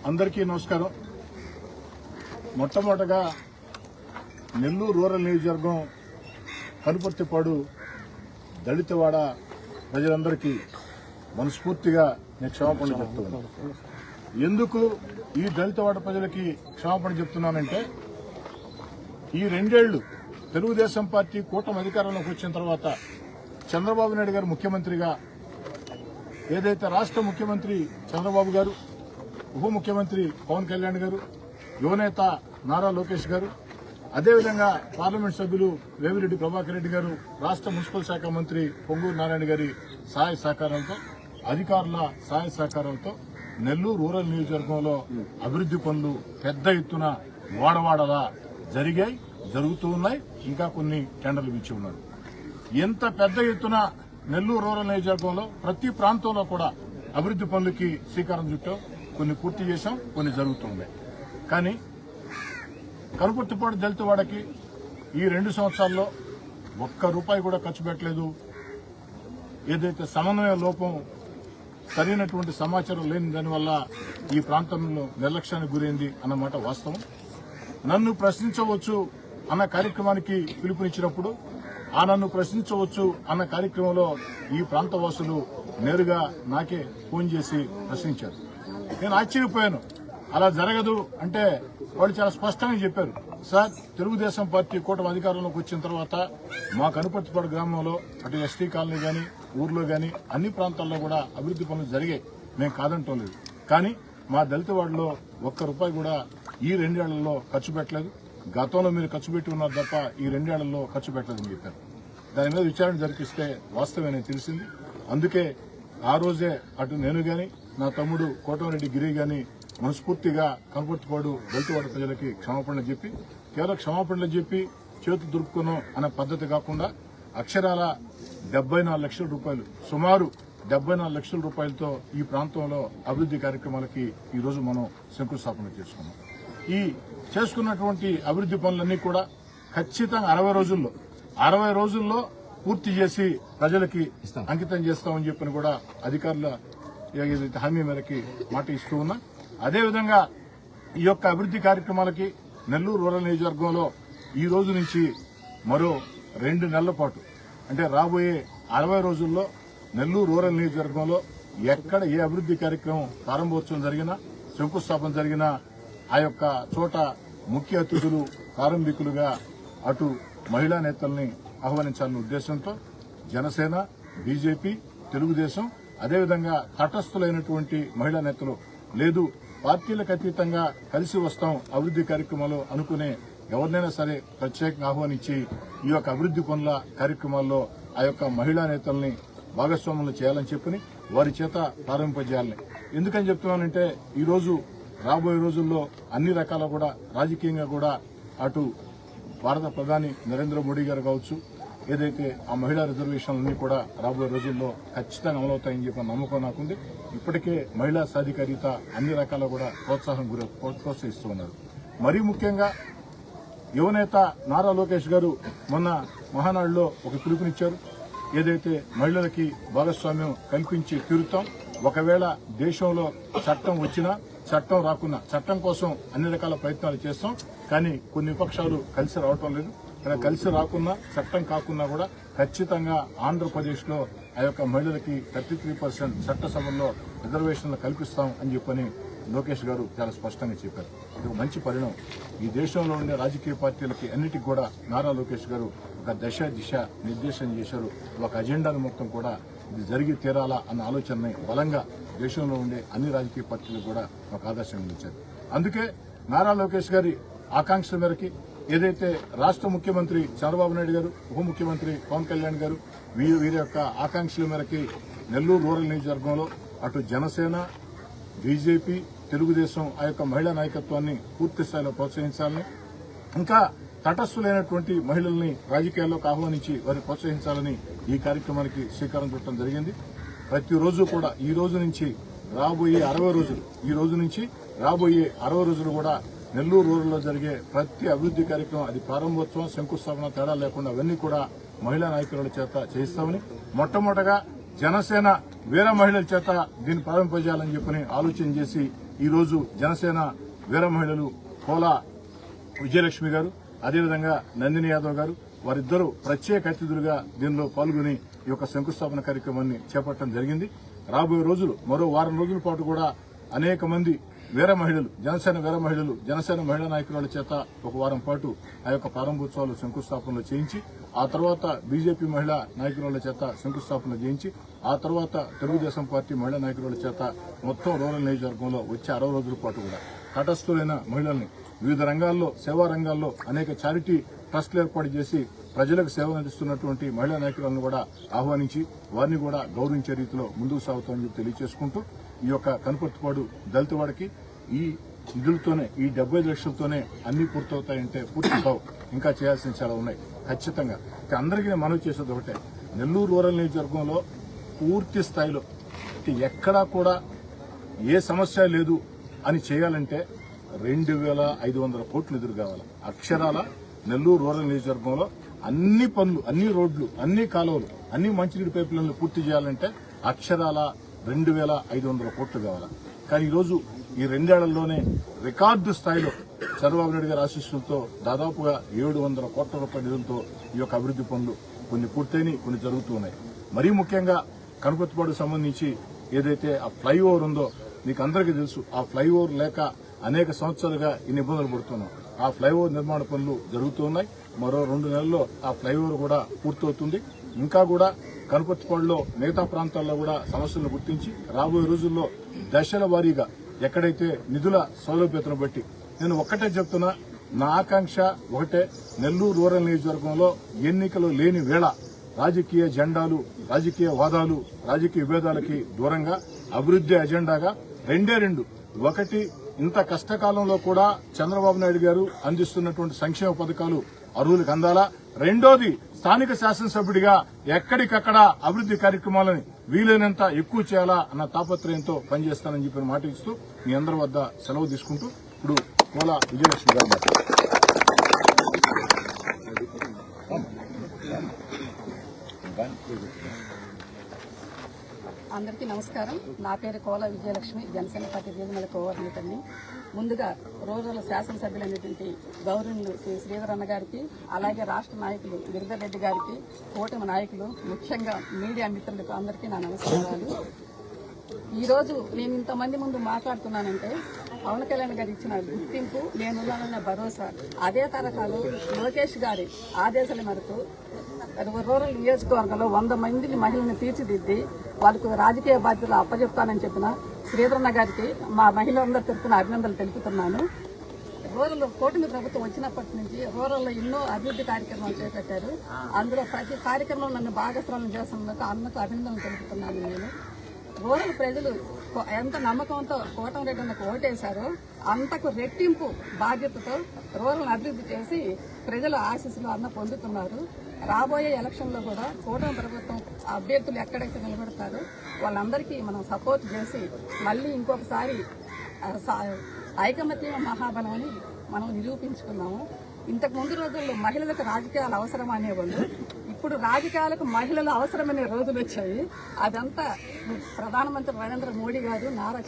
అందరికీ నమస్కారం. మొట్టమొదటగా నెల్లూరు రూరల్ నియోజకవర్గం కనుపర్తిపాడు దళితవాడ ప్రజలందరికీ మనస్ఫూర్తిగా నేను క్షమాపణ చెప్తున్నాను. ఎందుకు ఈ దళితవాడ ప్రజలకి క్షమాపణ చెప్తున్నానంటే, ఈ 2 ఏళ్లు తెలుగుదేశం పార్టీ కూటమి అధికారంలోకి వచ్చిన తర్వాత చంద్రబాబు నాయుడు గారు ముఖ్యమంత్రిగా, ఏదైతే రాష్ట్ర ముఖ్యమంత్రి చంద్రబాబు గారు, ఉప ముఖ్యమంత్రి పవన్ కళ్యాణ్ గారు, యువనేత నారా లోకేష్ గారు, అదేవిధంగా పార్లమెంట్ సభ్యులు వేమిరెడ్డి ప్రభాకర్ రెడ్డి గారు, రాష్ట్ర మున్సిపల్ శాఖ మంత్రి పొంగూరు నారాయణ గారి సహాయ సహకారాలతో, అధికారుల సహాయ సహకారాలతో నెల్లూరు రూరల్ నియోజకవర్గంలో అభివృద్ది పనులు పెద్ద ఎత్తున వాడవాడలా జరిగాయి, జరుగుతూ ఉన్నాయి. ఇంకా కొన్ని టెండర్లు ఇచ్చి ఉన్నారు. ఎంత పెద్ద ఎత్తున నెల్లూరు రూరల్ నియోజకవర్గంలో ప్రతి ప్రాంతంలో కూడా అభివృద్ది పనులకి శ్రీకారం చుట్టాం. కొన్ని పూర్తి చేశాం, కొన్ని జరుగుతున్నాయి. కానీ కనుపర్తిపాడు దళితవాడకి ఈ 2 సంవత్సరాల్లో ఒక్క రూపాయి కూడా ఖర్చు పెట్టలేదు. ఏదైతే సమన్వయ లోపం, సరైనటువంటి సమాచారం లేని దానివల్ల ఈ ప్రాంతంలో నిర్లక్ష్యానికి గురైంది అన్నమాట వాస్తవం. నన్ను ప్రశ్నించవచ్చు అన్న కార్యక్రమానికి పిలుపునిచ్చినప్పుడు, ఆ నన్ను ప్రశ్నించవచ్చు అన్న కార్యక్రమంలో ఈ ప్రాంతవాసులు నేరుగా నాకే ఫోన్ చేసి ప్రశ్నించారు. నేను ఆశ్చర్యపోయాను. అలా జరగదు అంటే వాళ్ళు చాలా స్పష్టంగా చెప్పారు, సార్, తెలుగుదేశం పార్టీ కూటమి అధికారంలోకి వచ్చిన తర్వాత మా కనుపర్తిపాడు గ్రామంలో అటు ఎస్టీ కాలనీ గాని, ఊర్లో గాని అన్ని ప్రాంతాల్లో కూడా అభివృద్ది పనులు జరిగాయి, మేము కాదంటం లేదు. కానీ మా దళితవాడలో ఒక్క రూపాయి కూడా ఈ 2 ఏళ్లలో ఖర్చు పెట్టలేదు. గతంలో మీరు ఖర్చు పెట్టి ఉన్నారు తప్ప ఈ 2 ఏళ్లలో ఖర్చు పెట్టలేదని చెప్పారు. దాని మీద విచారణ జరిపిస్తే వాస్తవమే తెలిసింది. అందుకే ఆ రోజే అటు నేను గాని, నా తమ్ముడు కోటమిరెడ్డి గిరి గాని మనస్ఫూర్తిగా కనుపర్తిపాడు దళితవాడ ప్రజలకి క్షమాపణలు చెప్పి, కేవలం క్షమాపణలు చెప్పి చేతులు దురుపుకున్నాం అనే పద్ధతి కాకుండా అక్షరాల 74 లక్షల రూపాయలు, సుమారు 74 లక్షల రూపాయలతో ఈ ప్రాంతంలో అభివృద్ది కార్యక్రమాలకి ఈ రోజు మనం శంకుస్థాపన చేసుకున్నాం. ఈ చేసుకున్నటువంటి అభివృద్ది పనులన్నీ కూడా ఖచ్చితంగా 60 రోజుల్లో పూర్తి చేసి ప్రజలకి అంకితం చేస్తామని చెప్పని కూడా అధికారుల ఏదైతే హామీ మేరకి మాట ఇస్తూ ఉన్నా. అదేవిధంగా ఈ యొక్క అభివృద్ది కార్యక్రమాలకి నెల్లూరు రూరల్ నియోజకవర్గంలో ఈ రోజు నుంచి మరో 2 నెలల పాటు, అంటే రాబోయే 60 రోజుల్లో నెల్లూరు రూరల్ నియోజకవర్గంలో ఎక్కడ ఏ అభివృద్ది కార్యక్రమం ప్రారంభోత్సవం జరిగినా, శంకుస్థాపన జరిగినా ఆ యొక్క చోట ముఖ్య అతిథులు, ప్రారంభికులుగా అటు మహిళా నేతల్ని ఆహ్వానించాలనే ఉద్దేశంతో జనసేన, బీజేపీ, తెలుగుదేశం, అదేవిధంగా తటస్థులైనటువంటి మహిళా నేతలు, లేదు పార్టీలకు అతీతంగా కలిసి వస్తాం అభివృద్ది కార్యక్రమాలు అనుకునే ఎవరినైనా సరే ప్రత్యేకంగా ఆహ్వానించి ఈ యొక్క అభివృద్ది పనుల కార్యక్రమాల్లో ఆ యొక్క మహిళా నేతల్ని భాగస్వాములు చేయాలని చెప్పని వారి చేత ప్రారంభింపజేయాలని. ఎందుకని చెప్తున్నానంటే, ఈ రోజు రాబోయే రోజుల్లో అన్ని రకాల కూడా రాజకీయంగా కూడా అటు భారత ప్రధాని నరేంద్ర మోడీ గారు కావచ్చు, ఏదైతే ఆ మహిళా రిజర్వేషన్లన్నీ కూడా రాబోయే రోజుల్లో ఖచ్చితంగా అమలవుతాయని చెప్పిన నమ్మకం నాకుంది. ఇప్పటికే మహిళా సాధికారిత అన్ని రకాల కూడా ప్రోత్సహిస్తూ ఉన్నారు. మరీ ముఖ్యంగా యువనేత నారా లోకేష్ గారు మొన్న మహానాడులో ఒక పిలుపునిచ్చారు. ఏదైతే మహిళలకి భాగస్వామ్యం కల్పించి తీరుతాం, ఒకవేళ దేశంలో చట్టం వచ్చినా చట్టం రాకున్నా చట్టం కోసం అన్ని రకాల ప్రయత్నాలు చేస్తాం. కానీ కొన్ని విపక్షాలు కలిసి రావటం లేదు. ఇలా కలిసి రాకున్నా, చట్టం కాకున్నా కూడా ఖచ్చితంగా ఆంధ్రప్రదేశ్ లో ఆ యొక్క మహిళలకి 33% చట్టసభల్లో రిజర్వేషన్లు కల్పిస్తాం అని చెప్పని లోకేష్ గారు చాలా స్పష్టంగా చెప్పారు. ఇది ఒక మంచి పరిణామం. ఈ దేశంలో ఉండే రాజకీయ పార్టీలకి అన్నిటికీ కూడా నారా లోకేష్ గారు ఒక దశ దిశ నిర్దేశం చేశారు. ఒక అజెండాను మొత్తం కూడా ఇది జరిగి తీరాలా అన్న ఆలోచనని బలంగా దేశంలో ఉండే అన్ని రాజకీయ పార్టీలకు కూడా ఒక ఆదర్శంగా ఇచ్చారు. అందుకే నారా లోకేష్ గారి ఆకాంక్షల మేరకి ఏదైతే రాష్ట్ర ముఖ్యమంత్రి చంద్రబాబు నాయుడు గారు, ఉప ముఖ్యమంత్రి పవన్ కళ్యాణ్ గారు వీరి యొక్క ఆకాంక్షల మేరకి నెల్లూరు రూరల్ నియోజకవర్గంలో అటు జనసేన, బీజేపీ, తెలుగుదేశం ఆ యొక్క మహిళా నాయకత్వాన్ని పూర్తి స్థాయిలో ప్రోత్సహించాలని, ఇంకా తటస్థులైనటువంటి మహిళల్ని రాజకీయాల్లోకి ఆహ్వానించి వారిని ప్రోత్సహించాలని ఈ కార్యక్రమానికి శ్రీకారం చుట్టడం జరిగింది. ప్రతిరోజు కూడా ఈ రోజు నుంచి రాబోయే 60 రోజులు కూడా నెల్లూరు రూరల్లో జరిగే ప్రతి అభివృద్ది కార్యక్రమం, అది ప్రారంభోత్సవం, శంకుస్థాపన తేడా లేకుండా అవన్నీ కూడా మహిళా నాయకుల చేత చేయిస్తామని, మొట్టమొదటగా జనసేన వీర మహిళల చేత దీన్ని ప్రారంభించాలని చెప్పని ఆలోచన చేసి ఈరోజు జనసేన వీర మహిళలు కోలా విజయలక్ష్మి గారు, అదేవిధంగా నందిని యాదవ్ గారు, వారిద్దరూ ప్రత్యేక అతిథులుగా దీనిలో పాల్గొని ఈ యొక్క శంకుస్థాపన కార్యక్రమాన్ని చేపట్టడం జరిగింది. రాబోయే రోజులు మరో వారం రోజుల పాటు కూడా అనేక మంది వీర మహిళలు, జనసేన మహిళా నాయకురాల చేత ఒక వారం పాటు ఆ యొక్క ప్రారంభోత్సవాలు శంకుస్థాపనలు చేయించి, ఆ తర్వాత బీజేపీ మహిళా నాయకురాల చేత శంకుస్థాపన చేయించి, ఆ తర్వాత తెలుగుదేశం పార్టీ మహిళా నాయకురాల చేత మొత్తం రూరల్ నియోజకవర్గంలో వచ్చే 60 రోజుల పాటు కూడా తటస్థులైన మహిళల్ని వివిధ రంగాల్లో, సేవా రంగాల్లో అనేక చారిటీ ట్రస్టులు ఏర్పాటు చేసి ప్రజలకు సేవలు అందిస్తున్నటువంటి మహిళా నాయకులను కూడా ఆహ్వానించి వారిని కూడా గౌరవించే రీతిలో ముందుకు సాగుతామని చెప్పి తెలియజేసుకుంటూ, ఈ యొక్క కనుపర్తిపాడు దళితవాడకి ఈ నిధులతోనే, ఈ 75 లక్షలతోనే అన్ని పూర్తవుతాయంటే పూర్తి కావు, ఇంకా చేయాల్సిన చాలా ఉన్నాయి ఖచ్చితంగా. అందరికీ నేను మనవి చేసేది ఒకటే, నెల్లూరు రూరల్ నియోజకవర్గంలో పూర్తి స్థాయిలో ఎక్కడా కూడా ఏ సమస్య లేదు అని చేయాలంటే 2,500 కోట్లు ఎదురు కావాలి. అక్షరాల నెల్లూరు రూరల్ నియోజకవర్గంలో అన్ని పనులు, అన్ని రోడ్లు, అన్ని కాలువలు, అన్ని మంచినీటి పైప్ లైన్లు పూర్తి చేయాలంటే అక్షరాల 2,500 కోట్లు కావాలి. కానీ ఈరోజు ఈ 2 ఏళ్లలోనే రికార్డు స్థాయిలో చంద్రబాబు నాయుడు గారి ఆశీస్సులతో దాదాపుగా 700 కోట్ల రూపాయల నిధులతో ఈ యొక్క అభివృద్ది పనులు కొన్ని పూర్తయినాయి, కొన్ని జరుగుతున్నాయి. మరీ ముఖ్యంగా కనుపర్తిపాడుకు సంబంధించి ఏదైతే ఆ ఫ్లైఓవర్ ఉందో మీకు అందరికీ తెలుసు. ఆ ఫ్లైఓవర్ లేక అనేక సంవత్సరాలుగా ఇన్ని ఇబ్బందులు పడుతున్నాం. ఆ ఫ్లైఓవర్ నిర్మాణ పనులు జరుగుతున్నాయి. మరో 2 నెలల్లో ఆ ఫ్లైఓవర్ కూడా పూర్తవుతుంది. ఇంకా కూడా కనుపర్తిపాడులో మిగతా ప్రాంతాల్లో కూడా సమస్యలను గుర్తించి రాబోయే రోజుల్లో దశల వారీగా ఎక్కడైతే నిధుల సౌలభ్యతను బట్టి, నేను ఒక్కటే చెప్తున్నా, నా ఆకాంక్ష ఒకటే, నెల్లూరు రూరల్ నియోజకవర్గంలో ఎన్నికలు లేని వేళ రాజకీయ జెండాలు, రాజకీయ వాదాలు, రాజకీయ విభేదాలకి దూరంగా అభివృద్ది అజెండాగా 2 ఒకటి, ఇంత కష్టకాలంలో కూడా చంద్రబాబు నాయుడు గారు అందిస్తున్నటువంటి సంక్షేమ పథకాలు అర్హులకు అందాలా. రెండోది, స్థానిక శాసనసభ్యుడిగా ఎక్కడికక్కడ అభివృద్ది కార్యక్రమాలను వీలైనంత ఎక్కువ చేయాలా అన్న తాపత్రయంతో పనిచేస్తానని చెప్పిన మాట ఇస్తూ మీ అందరి వద్ద సెలవు తీసుకుంటూ ఇప్పుడు కోలా విజయలక్ష్మి గారు అందరికీ నమస్కారం. నా పేరు కోలా విజయలక్ష్మి, జనసేన పార్టీ రీజనల్ కోఆర్డినేటర్ని. ముందుగా రూరల్ శాసనసభ్యులైనటువంటి గౌరవనీయులు శ్రీ శ్రీధర్ అన్న గారికి, అలాగే రాష్ట్ర నాయకులు గిరిధర్ రెడ్డి గారికి, కూటమి నాయకులు, ముఖ్యంగా మీడియా మిత్రులకు అందరికీ నా నమస్కారాలు. ఈరోజు నేను ఇంతమంది ముందు మాట్లాడుతున్నానంటే పవన్ కళ్యాణ్ గారు ఇచ్చిన గుర్తింపు, నేనున్నానన్న భరోసా, అదే తరహాలో లోకేష్ గారి ఆదేశాల మేరకు రూరల్ నియోజకవర్గంలో 100 మందిని మహిళలను తీర్చిదిద్ది వాళ్ళకు రాజకీయ బాధ్యతలు అప్పచెప్తానని చెప్పిన శ్రీధరన్న గారికి మా మహిళలందరి తరఫున అభినందనలు తెలుపుతున్నాను. రూరల్ కూటమి ప్రభుత్వం వచ్చినప్పటి నుంచి రూరల్లో ఎన్నో అభివృద్ధి కార్యక్రమాలు చేపట్టారు. అందులో ప్రతి కార్యక్రమం నన్ను భాగస్వామ్యం చేస్తున్నందుకు అన్నకు అభినందనలు తెలుపుతున్నాను. నేను రూరల్ ప్రజలు ఎంత నమ్మకంతో కోటమిరెడ్డి అన్నకు ఓటేశారో అంతకు రెట్టింపు బాధ్యతతో రూరల్ అభివృద్ధి చేసి ప్రజల ఆశీస్సులు అన్న పొందుతున్నారు. రాబోయే ఎలక్షన్లో కూడా కూటమి ప్రభుత్వం అభ్యర్థులు ఎక్కడైతే నిలబెడతారో వాళ్ళందరికీ మనం సపోర్ట్ చేసి మళ్ళీ ఇంకొకసారి ఐకమత్య మహాబలం అని మనం నిరూపించుకున్నాము. ఇంతకు ముందు రోజుల్లో మహిళలకు రాజకీయాలు అవసరం అనేవాళ్ళు, ఇప్పుడు రాజకీయాలకు మహిళలు అవసరమనే రోజులు వచ్చాయి. అదంతా ప్రధానమంత్రి నరేంద్ర మోడీ గారు, నారా